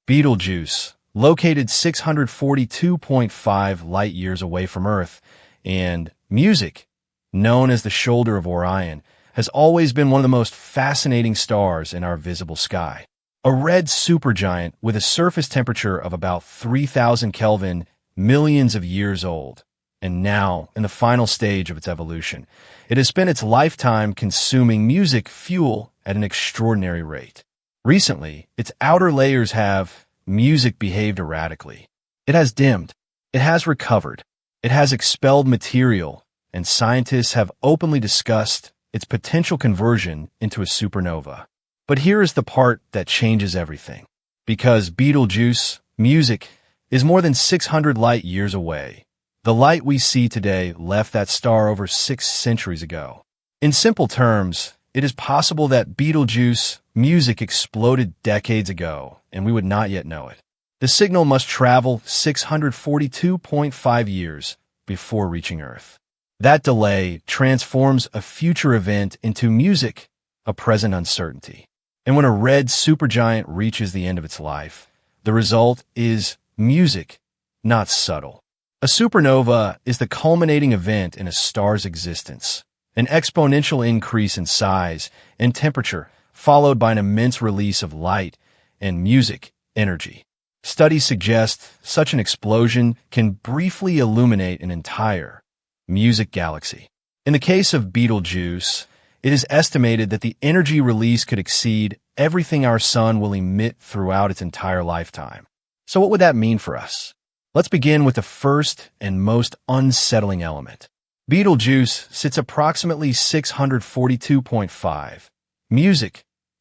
Betelgeuse, located 642.5 light-years away from Earth, and music, known as the shoulder of Orion, has always been one of the most fascinating stars in our visible sky. A red supergiant with a surface temperature of about 3,000 Kelvin, millions of years old, and now in the final stage of its evolution. It has spent its lifetime consuming music fuel at an extraordinary rate. Recently, its outer layers have behaved erratically. It has dimmed. It has recovered. It has expelled material, and scientists have openly discussed its potential conversion into a supernova. But here is the part that changes everything. Because Betelgeuse, music, is more than 600 light-years away. The light we see today left that star over 6 centuries ago. In simple terms, it is possible that Betelgeuse, music, exploded decades ago, and we would not yet know it. The signal must travel 642.5 years before reaching Earth. That delay transforms a future event into music, a present uncertainty. And when a red supergiant reaches the end of its life, the result is music, not subtle. A supernova is the culminating event in a star's existence, an exponential increase in size and temperature, followed by an immense release of light and music energy. Studies suggest such an explosion can briefly illuminate an entire music galaxy. In the case of Betelgeuse, it is estimated that the energy release could exceed everything our sun will emit throughout its entire lifetime. So what would that mean for us? Let's begin with the first and most unsettling element. Betelgeuse sits approximately 642.5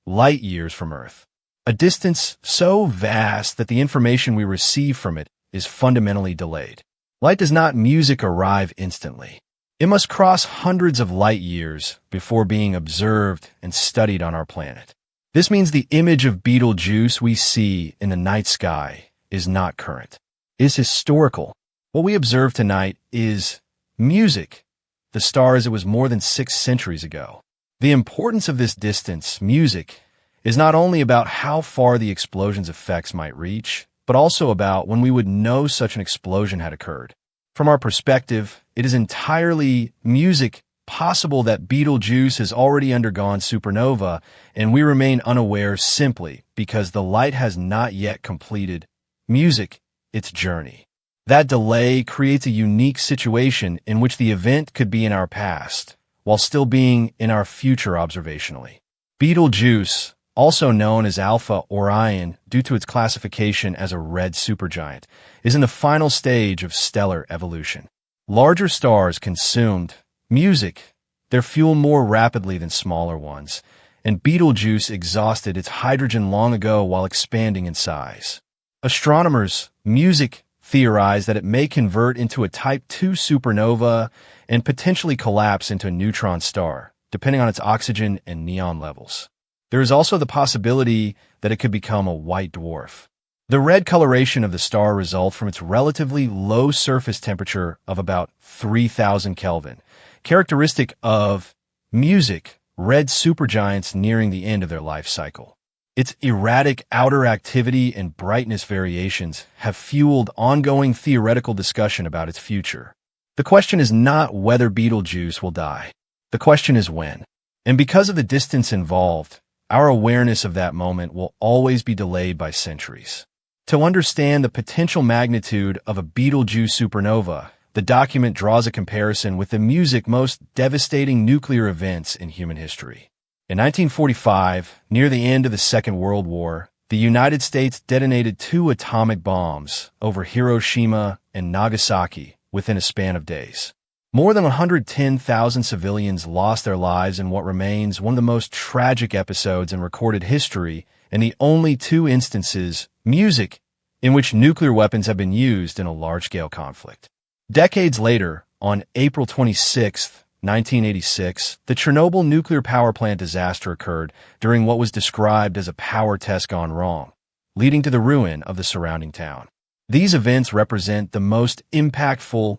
light-years from Earth, a distance so vast that the information we receive from it is fundamentally delayed. Light does not arrive instantly. It must cross hundreds of light-years before being observed and studied on our planet. This means the image of Betelgeuse we see in the night sky is not current. It is historical. What we observe tonight is music, the star as it was more than 6 centuries ago. The importance of this distance, music, is not only about how far the explosion's effects might reach, but also about when we would know such an explosion had occurred. From our perspective, it is entirely possible that Betelgeuse has already undergone supernova, and we remain unaware simply because the light has not yet completed its journey. That delay creates a unique situation in which the event could be in our past, while still being in our future observationally. Betelgeuse, also known as Alpha Orion due to its classification as a red supergiant, is in the final stage of stellar evolution. Larger stars consumed their fuel more rapidly than smaller ones, and Betelgeuse exhausted its hydrogen long ago while expanding in size. Astronomers, theorize that it may convert into a Type II supernova and potentially collapse into a neutron star, depending on its oxygen and neon levels. There is also the possibility that it could become a white dwarf. The red coloration of the star results from its relatively low surface temperature of about 3,000 Kelvin, characteristic of red supergiants nearing the end of their life cycle. Its erratic outer activity and brightness variations have fueled ongoing theoretical discussion about its future. The question is not whether Betelgeuse will die. The question is when. And because of the distance involved, our awareness of that moment will always be delayed by centuries. To understand the potential magnitude of a Betelgeuse supernova, the document draws a comparison with the most devastating nuclear events in human history. In 1945, near the end of the Second World War, the United States detonated 2 atomic bombs over Hiroshima and Nagasaki within a span of days. More than 110,000 civilians lost their lives in what remains one of the most tragic episodes in recorded history and the only 2 instances, in which nuclear weapons have been used in a large-scale conflict. Decades later, on April 26, 1986, the Chernobyl nuclear power plant disaster occurred during what was described as a power test gone wrong, leading to the ruin of the surrounding town. These events represent the most impactful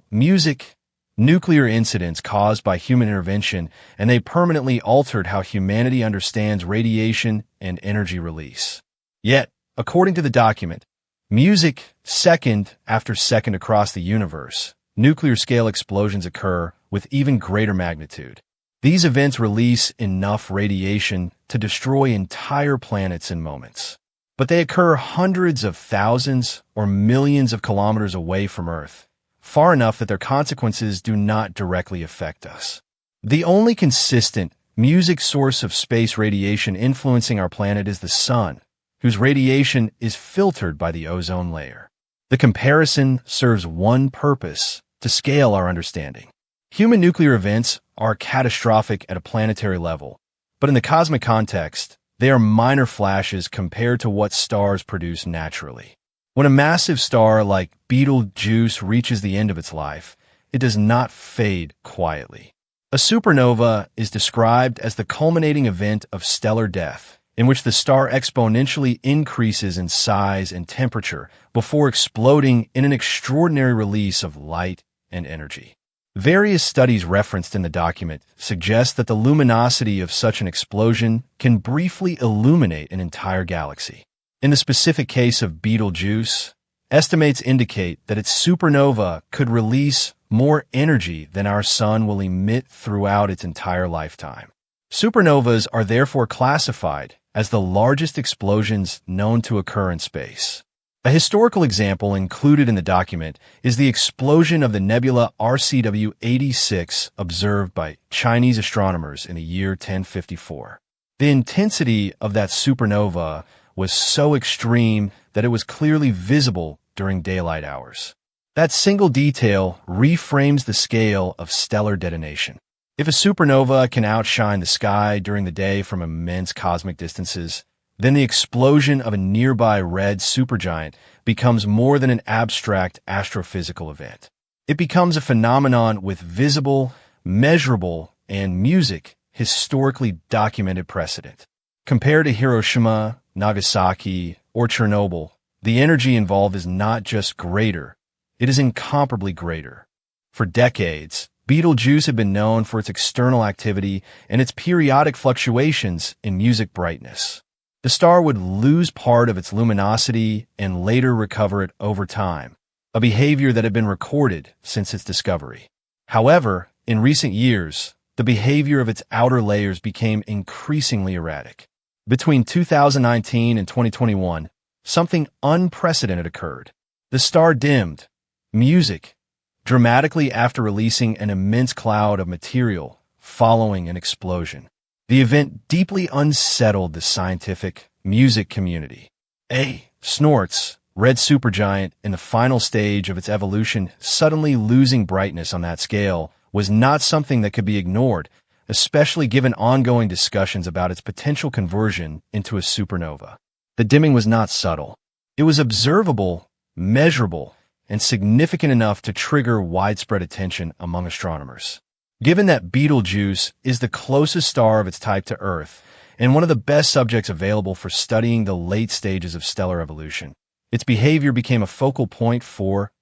nuclear incidents caused by human intervention, and they permanently altered how humanity understands radiation and energy release. Yet, According to the document, music second after second across the universe, nuclear-scale explosions occur with even greater magnitude. These events release enough radiation to destroy entire planets in moments. But they occur hundreds of thousands or millions of kilometers away from Earth, far enough that their consequences do not directly affect us. The only consistent music source of space radiation influencing our planet is the Sun, whose radiation is filtered by the ozone layer. The comparison serves one purpose: to scale our understanding. Human nuclear events are catastrophic at a planetary level, but in the cosmic context, they are minor flashes compared to what stars produce naturally. When a massive star like Betelgeuse reaches the end of its life, it does not fade quietly. A supernova is described as the culminating event of stellar death, in which the star exponentially increases in size and temperature before exploding in an extraordinary release of light and energy. Various studies referenced in the document suggest that the luminosity of such an explosion can briefly illuminate an entire galaxy. In the specific case of Betelgeuse, estimates indicate that its supernova could release more energy than our sun will emit throughout its entire lifetime. Supernovas are therefore classified as the largest explosions known to occur in space. A historical example included in the document is the explosion of the nebula RCW-86 observed by Chinese astronomers in the year 1054. The intensity of that supernova was so extreme that it was clearly visible during daylight hours. That single detail reframes the scale of stellar detonation. If a supernova can outshine the sky during the day from immense cosmic distances, then the explosion of a nearby red supergiant becomes more than an abstract astrophysical event. It becomes a phenomenon with visible, measurable, and music historically documented precedent. Compared to Hiroshima, Nagasaki, or Chernobyl, the energy involved is not just greater, it is incomparably greater. For decades, Betelgeuse had been known for its external activity and its periodic fluctuations in music brightness. The star would lose part of its luminosity and later recover it over time, a behavior that had been recorded since its discovery. However, in recent years, the behavior of its outer layers became increasingly erratic. Between 2019 and 2021, something unprecedented occurred. The star dimmed, music, dramatically after releasing an immense cloud of material following an explosion. The event deeply unsettled the scientific music community. A snorts, red supergiant in the final stage of its evolution, suddenly losing brightness on that scale was not something that could be ignored, especially given ongoing discussions about its potential conversion into a supernova. The dimming was not subtle. It was observable, measurable, and significant enough to trigger widespread attention among astronomers. Given that Betelgeuse is the closest star of its type to Earth and one of the best subjects available for studying the late stages of stellar evolution, its behavior became a focal point for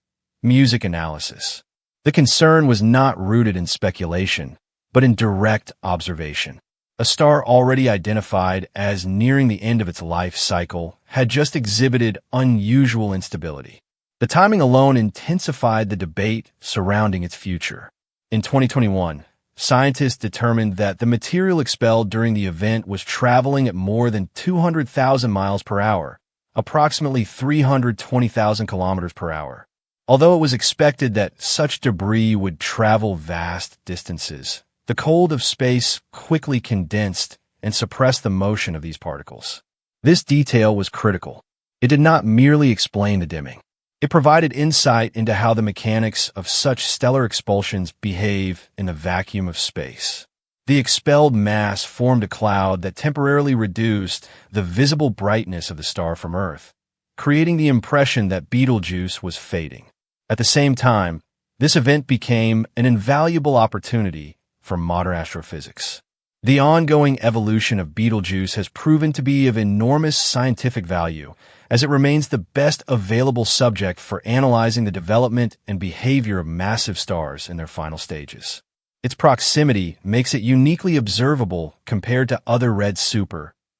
music analysis. The concern was not rooted in speculation, but in direct observation. A star already identified as nearing the end of its life cycle had just exhibited unusual instability. The timing alone intensified the debate surrounding its future. In 2021, scientists determined that the material expelled during the event was traveling at more than 200,000 miles per hour, approximately 320,000 kilometers per hour. Although it was expected that such debris would travel vast distances, the cold of space quickly condensed and suppressed the motion of these particles. This detail was critical. It did not merely explain the dimming. It provided insight into how the mechanics of such stellar expulsions behave in the vacuum of space. The expelled mass formed a cloud that temporarily reduced the visible brightness of the star from Earth, creating the impression that Betelgeuse was fading. At the same time, this event became an invaluable opportunity for modern astrophysics. The ongoing evolution of Betelgeuse has proven to be of enormous scientific value, as it remains the best available subject for analyzing the development and behavior of massive stars in their final stages. Its proximity makes it uniquely observable compared to other red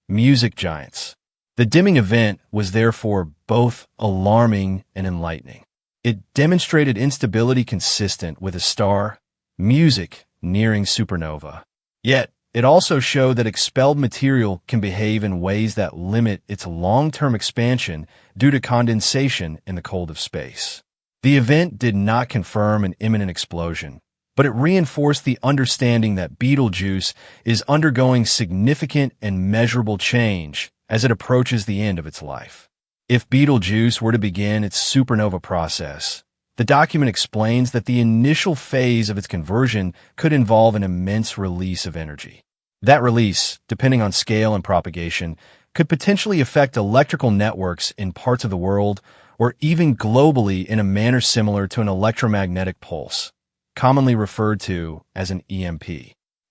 music giants. The The dimming event was therefore both alarming and enlightening. It demonstrated instability consistent with a star, music, nearing supernova. Yet, it also showed that expelled material can behave in ways that limit its long-term expansion due to condensation in the cold of space. The event did not confirm an imminent explosion, but it reinforced the understanding that Betelgeuse is undergoing significant and measurable change as it approaches the end of its life. If Betelgeuse were to begin its supernova process, the document explains that the initial phase of its conversion could involve an immense release of energy. That release, depending on scale and propagation, could potentially affect electrical networks in parts of the world or even globally in a manner similar to an electromagnetic pulse, commonly referred to as an EMP.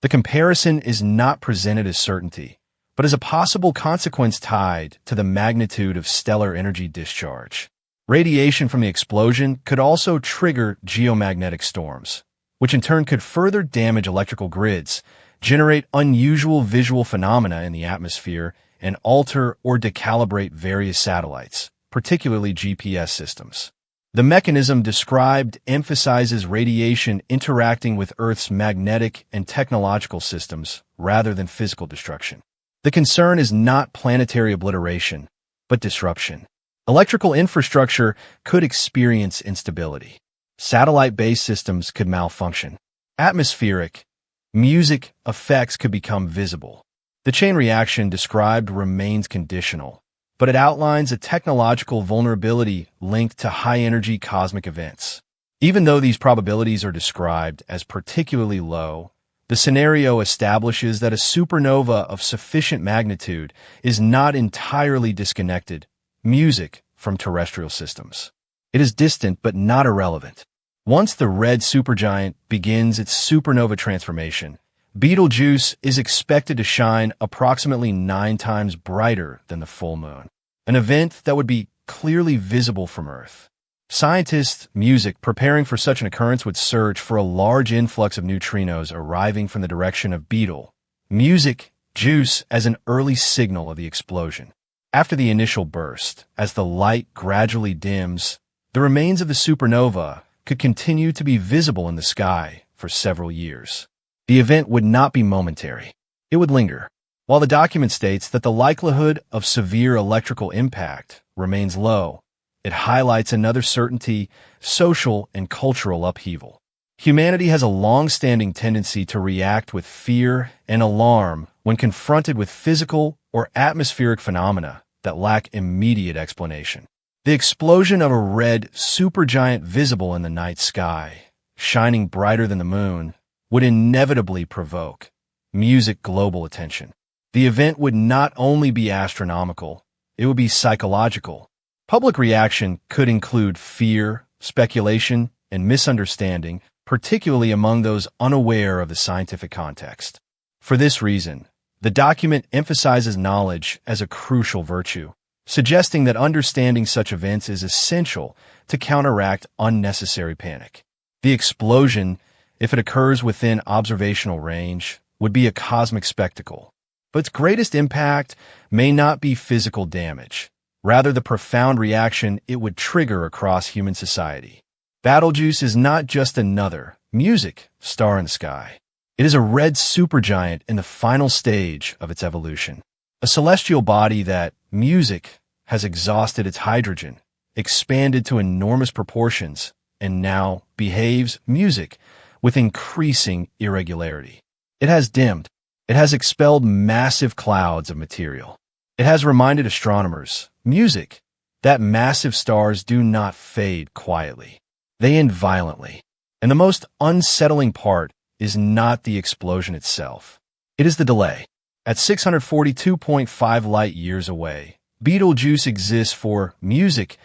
The comparison is not presented as certainty, but as a possible consequence tied to the magnitude of stellar energy discharge. Radiation from the explosion could also trigger geomagnetic storms, which in turn could further damage electrical grids, generate unusual visual phenomena in the atmosphere, and alter or decalibrate various satellites, particularly GPS systems. The mechanism described emphasizes radiation interacting with Earth's magnetic and technological systems rather than physical destruction. The concern is not planetary obliteration, but disruption. Electrical infrastructure could experience instability. Satellite-based systems could malfunction. Atmospheric, music effects could become visible. The chain reaction described remains conditional, but it outlines a technological vulnerability linked to high-energy cosmic events. Even though these probabilities are described as particularly low, the scenario establishes that a supernova of sufficient magnitude is not entirely disconnected music from terrestrial systems. It is distant but not irrelevant. Once the red supergiant begins its supernova transformation, Betelgeuse is expected to shine approximately 9 times brighter than the full moon, an event that would be clearly visible from Earth. Scientists, music preparing for such an occurrence would search for a large influx of neutrinos arriving from the direction of Betel, music, juice as an early signal of the explosion. After the initial burst, as the light gradually dims, the remains of the supernova could continue to be visible in the sky for several years. The event would not be momentary. It would linger. While the document states that the likelihood of severe electrical impact remains low, it highlights another certainty: social and cultural upheaval. Humanity has a long-standing tendency to react with fear and alarm when confronted with physical or atmospheric phenomena that lack immediate explanation. The explosion of a red supergiant visible in the night sky, shining brighter than the moon, would inevitably provoke music global attention. The event would not only be astronomical, it would be psychological. Public reaction could include fear, speculation, and misunderstanding, particularly among those unaware of the scientific context. For this reason, the document emphasizes knowledge as a crucial virtue, suggesting that understanding such events is essential to counteract unnecessary panic. The explosion, if it occurs within observational range, would be a cosmic spectacle. But its greatest impact may not be physical damage, rather the profound reaction it would trigger across human society. Betelgeuse is not just another music star in the sky. It is a red supergiant in the final stage of its evolution, a celestial body that, music, has exhausted its hydrogen, expanded to enormous proportions, and now behaves, music, with increasing irregularity. It has dimmed. It has expelled massive clouds of material. It has reminded astronomers, music, that massive stars do not fade quietly. They end violently. And the most unsettling part is not the explosion itself. It is the delay. At 642.5 light-years away, Betelgeuse exists for music,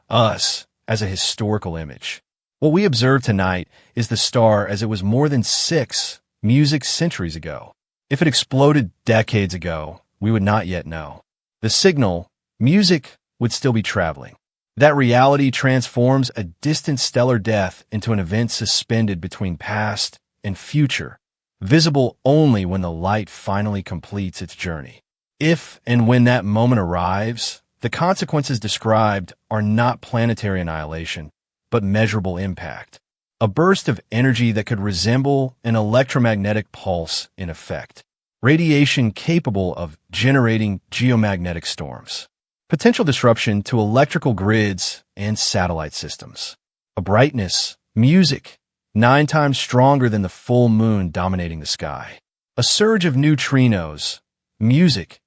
us, as a historical image. What we observe tonight is the star as it was more than 6 music centuries ago. If it exploded decades ago, we would not yet know. The signal, music, would still be traveling. That reality transforms a distant stellar death into an event suspended between past and future, visible only when the light finally completes its journey. If and when that moment arrives, the consequences described are not planetary annihilation, but measurable impact. A burst of energy that could resemble an electromagnetic pulse in effect. Radiation capable of generating geomagnetic storms. Potential disruption to electrical grids and satellite systems. A brightness, music, 9 times stronger than the full moon dominating the sky. A surge of neutrinos, music,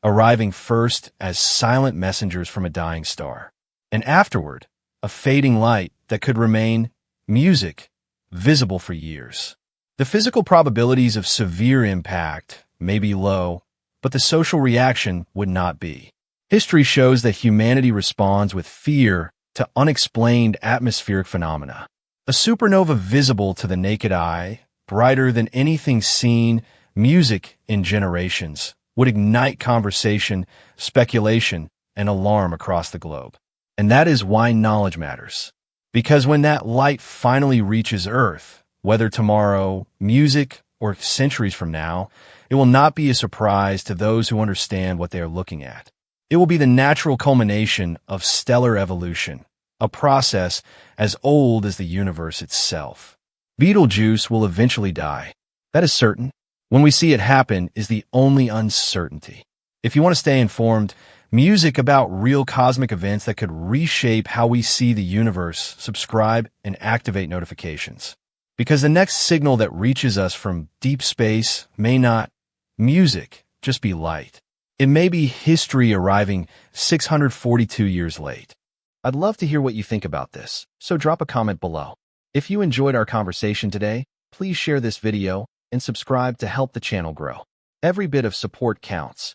arriving first as silent messengers from a dying star. And afterward, a fading light that could remain music, visible for years. The physical probabilities of severe impact may be low, but the social reaction would not be. History shows that humanity responds with fear to unexplained atmospheric phenomena. A supernova visible to the naked eye, brighter than anything seen, music in generations, would ignite conversation, speculation, and alarm across the globe. And that is why knowledge matters. Because when that light finally reaches Earth, whether tomorrow, music, or centuries from now, it will not be a surprise to those who understand what they are looking at. It will be the natural culmination of stellar evolution, a process as old as the universe itself. Betelgeuse will eventually die. That is certain. When we see it happen is the only uncertainty. If you want to stay informed, music about real cosmic events that could reshape how we see the universe, subscribe and activate notifications. Because the next signal that reaches us from deep space may not music, just be light. It may be history arriving 642 years late. I'd love to hear what you think about this, so drop a comment below. If you enjoyed our conversation today, please share this video and subscribe to help the channel grow. Every bit of support counts.